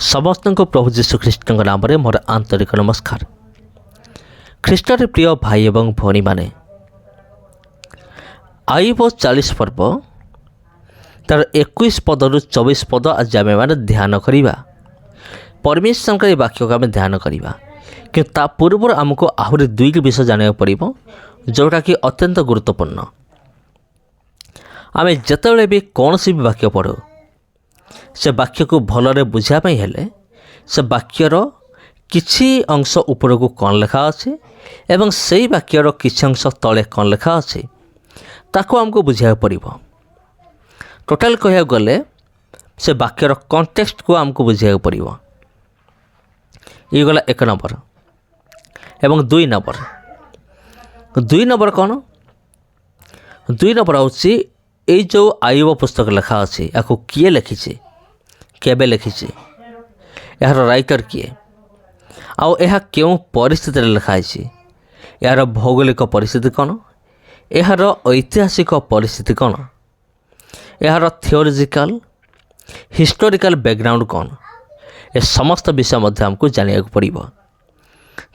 समस्त को प्रभु जीशुख्रीष्ट नाम मोर आंतरिक नमस्कार। ख्रीष्टर प्रिय भाई एवं भौणी माने आईब 40 पर्व तार 21 पद रु 24 पद आज आम मैंने ध्यान करवा। परमेश्वर के वाक्य को आम ध्यान करवा कि ता पूर्व आमको आहरी दुईट विषय जाना पड़ो जोटा कि अत्यंत गुरुत्वपूर्ण। आम जिते भी कौन सी भी वाक्य पढ़ू से वाक्य को भलरे बुझापी हेले से वाक्यर किछि अंश ऊपर को कौन लेखा अच्छे एवं से वाक्यर किछि अंश तले कौन लेखा अच्छे ताको हमको बुझा पड़ो। टोटाल कह गले से वाक्यर कॉन्टेक्स्ट को हमको बुझा पड़ो। ये गला 1 नंबर एवं 2 नंबर कौन 2 नंबर हूँ ये जो आयुब पुस्तक लेखा अच्छे या किए लिखी केबे लिखी यार राइटर किए आउ यह क्यों परिस्थिति लिखाई यार भौगोलिक परिस्थिति कौन यार ऐतिहासिक परिस्थिति कौन यार थियोलॉजिकल हिस्टोरिकल बैकग्राउंड कौन ये समस्त विषय मध्य हमको जानिया पड़ो।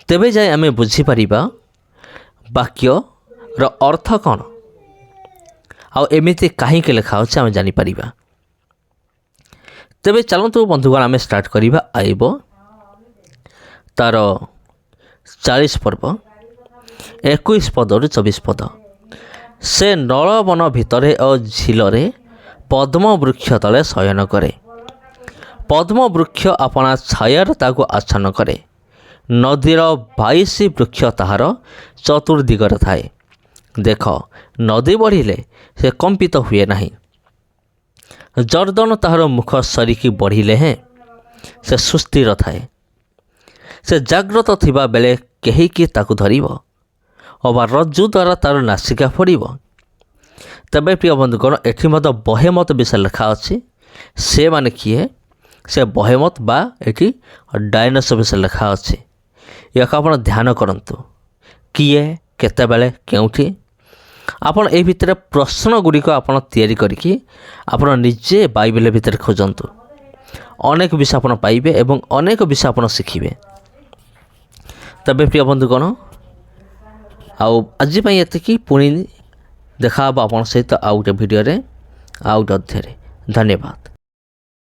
तेबे जाए आम बुझीपर वाक्य अर्थ कौन आउ एमिति कहीं लिखा अच्छे आम जानीपर। तेबे चलतु बंधुगण आम स्टार्ट करवा आईब तार 40 पर्व 21 पद रु 24 पद। से नलवन भितर और झील पद्म वृक्ष तले शयन करे, पद्म वृक्ष अपना छायर ताको आच्छन्न करे। नदीर 22 वृक्ष ताहार चतुर्दिगरे थाए। देख नदी बढ़िले से कंपित हुए नहीं, जर्दन ताहार मुख सरिकी बढ़िले हैं से सुस्थिर थाए। से जाग्रत थिबा बेले केही कि ताकु धरिबो अबा रज्जु द्वारा तार नासिका फोड़िबो। तबे प्रिय बंधुगण एठी मत बहेमत विषय लिखा अच्छी से माने किए से बहेमत बा एठी डायनासोर विषय लिखा अच्छी। या आपण ध्यान करंतु किए केते बेले केउठी आपण ए भितर प्रश्न गुड़िक आपण तैयारी करिकि आपण निजे बाइबल भितर खोजंतु। अनेक विषय आपण पाइबे एवं अनेक विषय आपण शिखिबे। तबे प्रिय बंधुगण आउ आज एतिकी पुणी देखा आपण सहित आउ गोटे भिडियो आउ गोटे अध्याय। धन्यवाद।